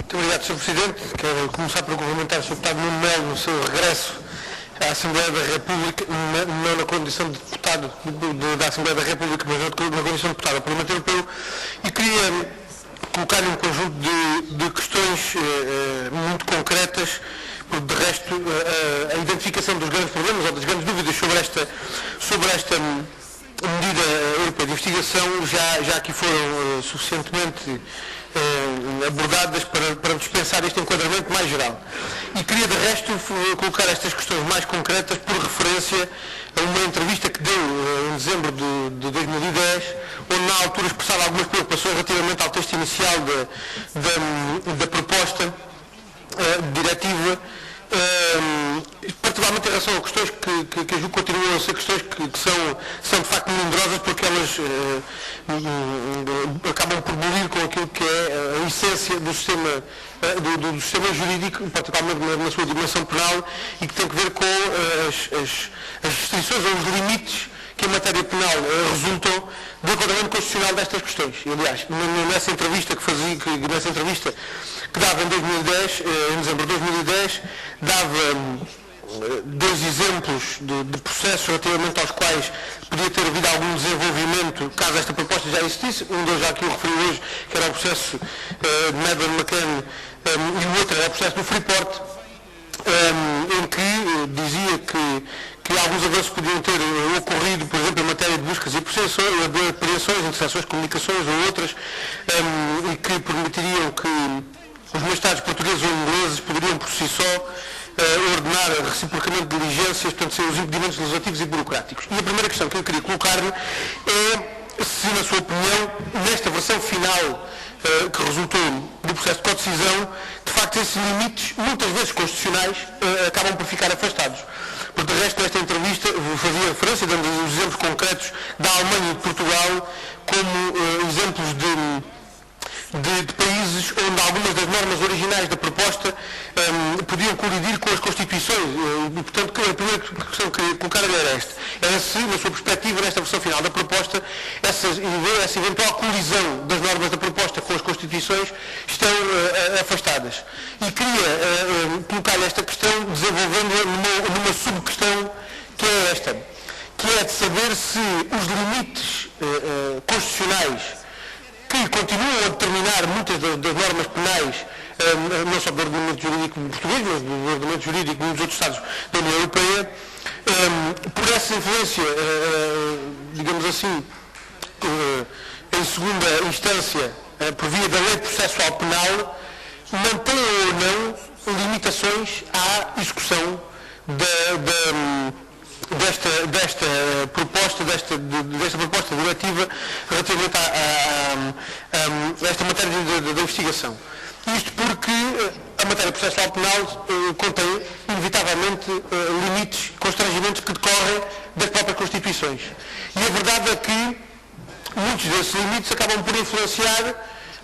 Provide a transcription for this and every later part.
Muito obrigado, Sr. Presidente. Quero começar por cumprimentar o Sr. Deputado Nuno Melo no seu regresso à Assembleia da República, não na condição de deputado da Assembleia da República, mas na condição de deputado do Parlamento Europeu, e queria colocar-lhe um conjunto de questões muito concretas, porque de resto a identificação dos grandes problemas ou das grandes dúvidas sobre esta medida europeia de investigação já aqui foram suficientemente abordadas para dispensar este enquadramento mais geral. E queria, de resto, colocar estas questões mais concretas por referência a uma entrevista que deu em dezembro de 2010, onde na altura expressava algumas preocupações relativamente ao texto inicial da proposta diretiva, particularmente em relação a questões que eu julgo que continuam a ser questões que são de facto melindrosas, porque elas acabam por bulir com aquilo que é a essência do sistema jurídico, particularmente na sua dimensão penal, e que tem que ver com as restrições ou os limites que a matéria penal resultam do enquadramento constitucional destas questões. E, aliás, nessa entrevista que dava em 2010, em dezembro de 2010, dava dois exemplos de processos relativamente aos quais podia ter havido algum desenvolvimento caso esta proposta já existisse. Um deles já aqui o referi hoje, que era o processo de Madeleine McCann, e o outro era o processo do Freeport, em que dizia que alguns avanços podiam ter ocorrido, por exemplo, em matéria de buscas e apreensões, interseções, comunicações ou outras, e que permitiriam que os magistrados portugueses ou ingleses poderiam por si só ordenar reciprocamente diligências, portanto, ser os impedimentos legislativos e burocráticos. E a primeira questão que eu queria colocar-lhe é se, na sua opinião, nesta versão final que resultou do processo de codecisão, de facto esses limites, muitas vezes constitucionais, acabam por ficar afastados. Porque, de resto, nesta entrevista fazia referência, dando os exemplos concretos da Alemanha e de Portugal, como exemplos de países onde algumas das normas originais da proposta podiam colidir com as Constituições. E, portanto, a primeira questão que queria colocar-lhe era esta. Era se, na sua perspectiva, nesta versão final da proposta, essa eventual colisão das normas da proposta com as Constituições estão afastadas. E queria colocar-lhe esta questão desenvolvendo-a numa subquestão que é esta, que é de saber se os limites constitucionais que continuam a determinar muitas das normas penais, não só do ordenamento jurídico português, mas do ordenamento jurídico dos outros Estados da União Europeia, por essa influência, digamos assim, em segunda instância, por via da lei processual penal, mantêm ou não limitações à execução desta proposta diretiva relativamente a esta matéria da investigação. Isto porque a matéria processual penal contém, inevitavelmente, limites, constrangimentos que decorrem das próprias Constituições. E a verdade é que muitos desses limites acabam por influenciar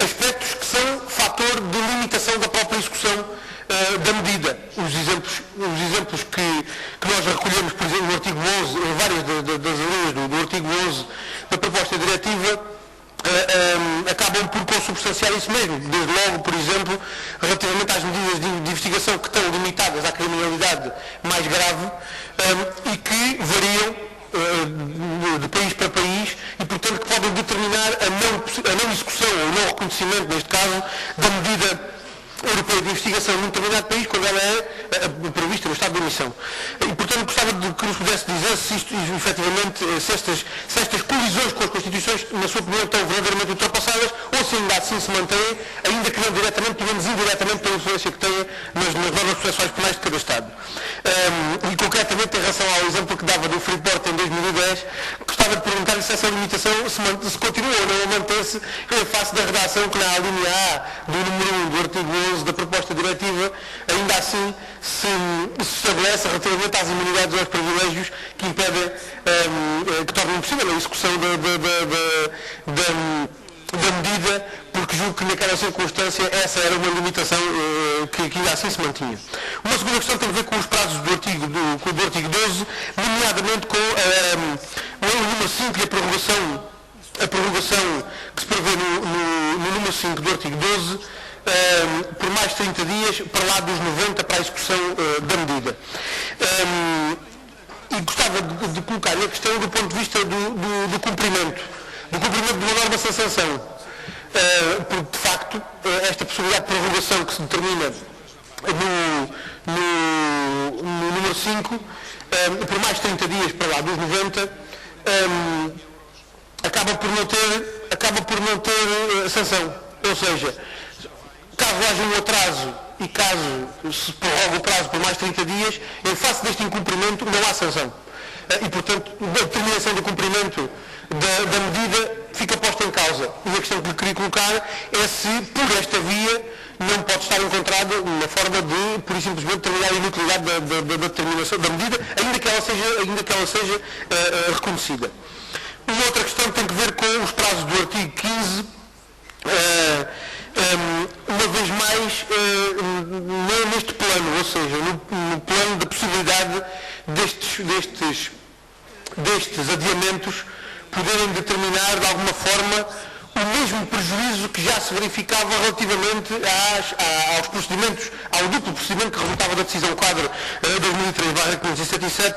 aspectos que são fator de limitação da própria execução da medida. Os exemplos que nós recolhemos, por exemplo, no artigo 11, em várias das linhas do artigo 11 da proposta diretiva, acabam por consubstanciar isso mesmo. Desde logo, por exemplo, relativamente às medidas de investigação que estão limitadas à criminalidade mais grave e que variam de país para país e, portanto, que podem determinar a não execução ou o não reconhecimento, neste caso, da medida europeia de investigação num determinado país quando ela é prevista no estado de emissão. E, portanto, gostava de que nos pudesse dizer se isto, efetivamente, se estas colisões com as Constituições, na sua opinião, estão verdadeiramente ultrapassadas ou se ainda assim se mantêm, ainda que não diretamente, pelo menos indiretamente, pela influência que têm nas normas processuais penais de cada Estado. E, concretamente, em relação ao exemplo que dava do Freeport em 2010, gostava de perguntar-lhe se essa limitação se continua ou não a manter-se em face da redação que na linha A do número 1 do artigo 11 da proposta diretiva, ainda assim se estabelece relativamente às imunidades ou aos privilégios que impedem, que tornam impossível a execução da medida, porque julgo que naquela circunstância essa era uma limitação que ainda assim se mantinha. Uma segunda questão tem a ver com os prazos do artigo 12, nomeadamente com o número 5 e a prorrogação que se prevê no número 5 do artigo 12, por mais 30 dias, para lá dos 90 para a execução da medida. E gostava de colocar a questão do ponto de vista do cumprimento de uma norma sem sanção. Porque, de facto, esta possibilidade de prorrogação que se determina no número 5, por mais 30 dias para lá dos 90, acaba por não ter sanção. Ou seja, caso haja um atraso e caso se prorrogue o prazo por mais 30 dias, em face deste incumprimento não há sanção. E, portanto, a determinação do cumprimento da medida fica posta em causa. E a questão que lhe queria colocar é se, por esta via, não pode estar encontrada uma forma de, por simplesmente, determinar a inutilidade da determinação da medida, ainda que ela seja reconhecida. Uma outra questão tem que ver com os prazos do artigo 15, uma vez mais, não neste plano, ou seja, no plano da possibilidade destes adiamentos poderem determinar, de alguma forma, o mesmo prejuízo que já se verificava relativamente aos procedimentos, ao duplo procedimento que resultava da decisão quadro 2003/577,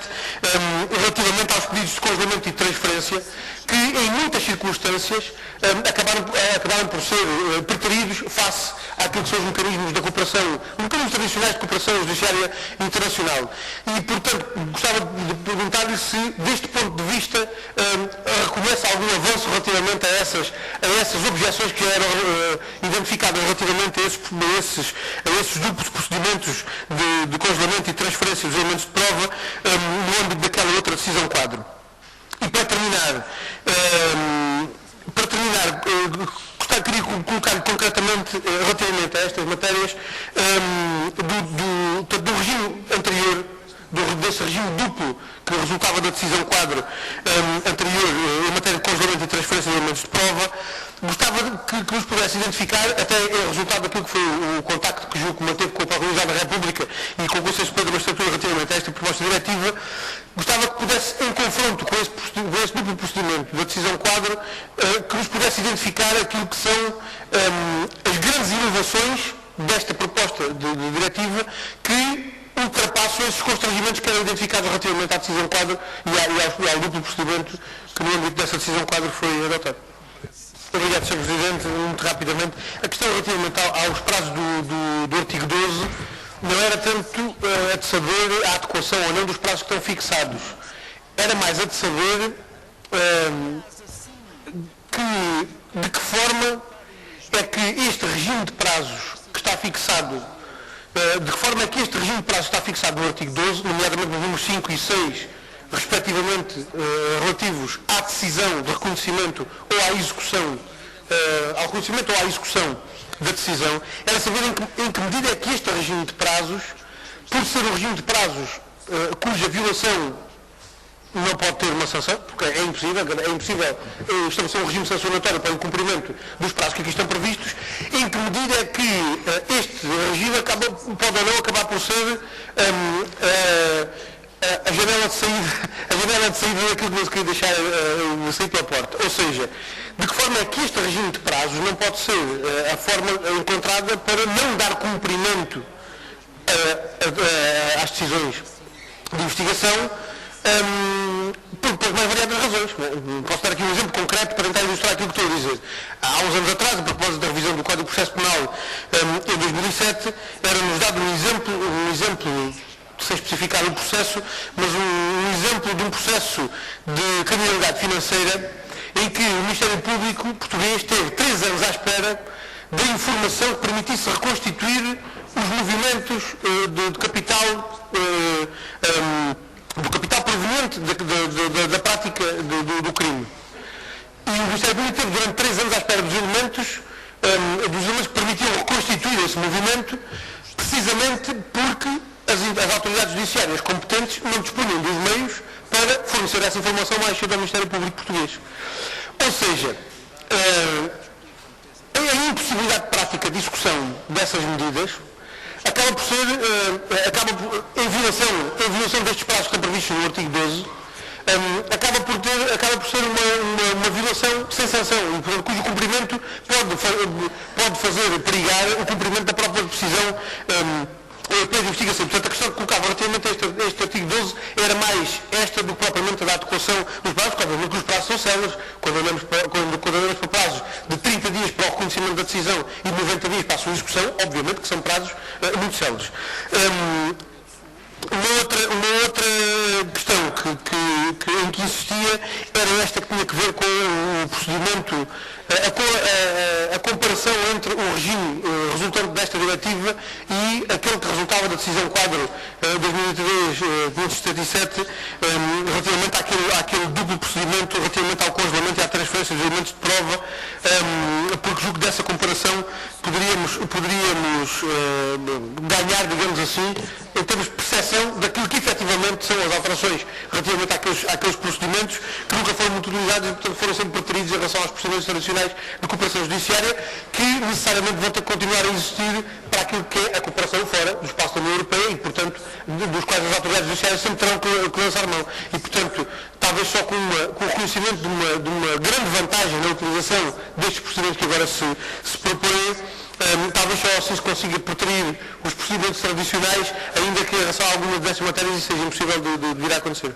relativamente aos pedidos de congelamento e transferência, que em muitas circunstâncias acabaram por ser preteridos face àquilo que são os mecanismos da cooperação, os mecanismos tradicionais de cooperação judiciária internacional. E, portanto, gostava de perguntar-lhe se, deste ponto de vista, reconhece algum avanço relativamente a essas objeções que eram identificadas relativamente a esses duplos procedimentos de congelamento e transferência dos elementos de prova no âmbito daquela outra decisão quadro. E para terminar, queria colocar-lhe concretamente, relativamente a estas matérias, do regime anterior, desse regime duplo que resultava da decisão quadro anterior em matéria de congelamento e transferência de elementos de prova, gostava que nos pudesse identificar, até em resultado daquilo que foi o contacto que julgo que manteve com o Procurador da República e com o Conselho Superior da Magistratura relativamente a esta proposta diretiva, gostava que pudesse, em confronto com esse duplo procedimento da decisão quadro, que nos pudesse identificar aquilo que são as grandes inovações desta proposta de diretiva que ultrapassam esses constrangimentos que eram identificados relativamente à decisão quadro e ao duplo procedimento que no âmbito dessa decisão quadro foi adotado. Obrigado, Sr. Presidente. Muito rapidamente. A questão relativamente aos prazos do artigo 12 não era tanto a de saber a adequação ou não dos prazos que estão fixados. Era mais a de saber de que forma é que este regime de prazos que está fixado, no artigo 12, nomeadamente nos números 5 e 6, respectivamente relativos à decisão de reconhecimento ou à execução, ao reconhecimento ou à execução da decisão, era saber em que medida é que este regime de prazos, por ser um regime de prazos cuja violação não pode ter uma sanção, porque é impossível estabelecer um regime sancionatório para o cumprimento dos prazos que aqui estão previstos, em que medida é que este regime pode ou não acabar por ser a janela de saída daquilo que não se queria deixar sair pela porta. Ou seja, de que forma é que este regime de prazos não pode ser a forma encontrada para não dar cumprimento às decisões de investigação, por mais variadas razões. Posso dar aqui um exemplo concreto para tentar ilustrar aquilo que estou a dizer. Há uns anos atrás, a propósito da revisão do Código de Processo Penal em 2007, era-nos dado um exemplo, sem especificar o processo, mas um exemplo de um processo de criminalidade financeira em que o Ministério Público português teve 3 anos à espera da informação que permitisse reconstituir os movimentos de capital do capital proveniente da prática do crime. E o Ministério Público teve durante 3 anos à espera dos elementos que permitiam reconstituir esse movimento, precisamente porque as autoridades judiciárias competentes não dispunham dos meios para fornecer essa informação mais cedo ao Ministério Público português. Ou seja, a impossibilidade prática de execução dessas medidas acaba por ser, em violação destes prazos que estão previstos no artigo 12, acaba por ser uma violação sem sanção, e, portanto, cujo cumprimento pode fazer perigar o cumprimento da própria decisão europeia de investigação. Portanto, a questão que colocava relativamente a este artigo 12 era mais esta do que propriamente a da adequação dos prazos, porque obviamente os prazos são céleres, quando olhamos para prazos de 30 dias para o reconhecimento da decisão e de 90 dias para a sua execução, obviamente que são prazos muito céleres. Uma outra questão em que insistia era esta que tinha que ver com o procedimento, a comparação entre o regime resultante desta diretiva e aquele que resultava da decisão quadro 2022-577 relativamente àquele duplo procedimento relativamente ao congelamento e à transferência de elementos de prova, porque julgo que dessa comparação poderíamos ganhar, digamos assim, em termos de percepção daquilo que efetivamente são as alterações relativamente àqueles procedimentos que nunca foram muito utilizados e, portanto, foram sempre preteridos em relação aos procedimentos tradicionais de cooperação judiciária, que necessariamente vão ter que continuar a existir para aquilo que é a cooperação fora do espaço da União Europeia e, portanto, dos quais as autoridades judiciárias sempre terão que lançar mão. E, portanto, talvez só com o reconhecimento de uma grande vantagem na utilização destes procedimentos que agora se propõem, talvez só assim se consiga preterir os procedimentos tradicionais, ainda que em relação a algumas dessas matérias isso seja impossível de vir a acontecer.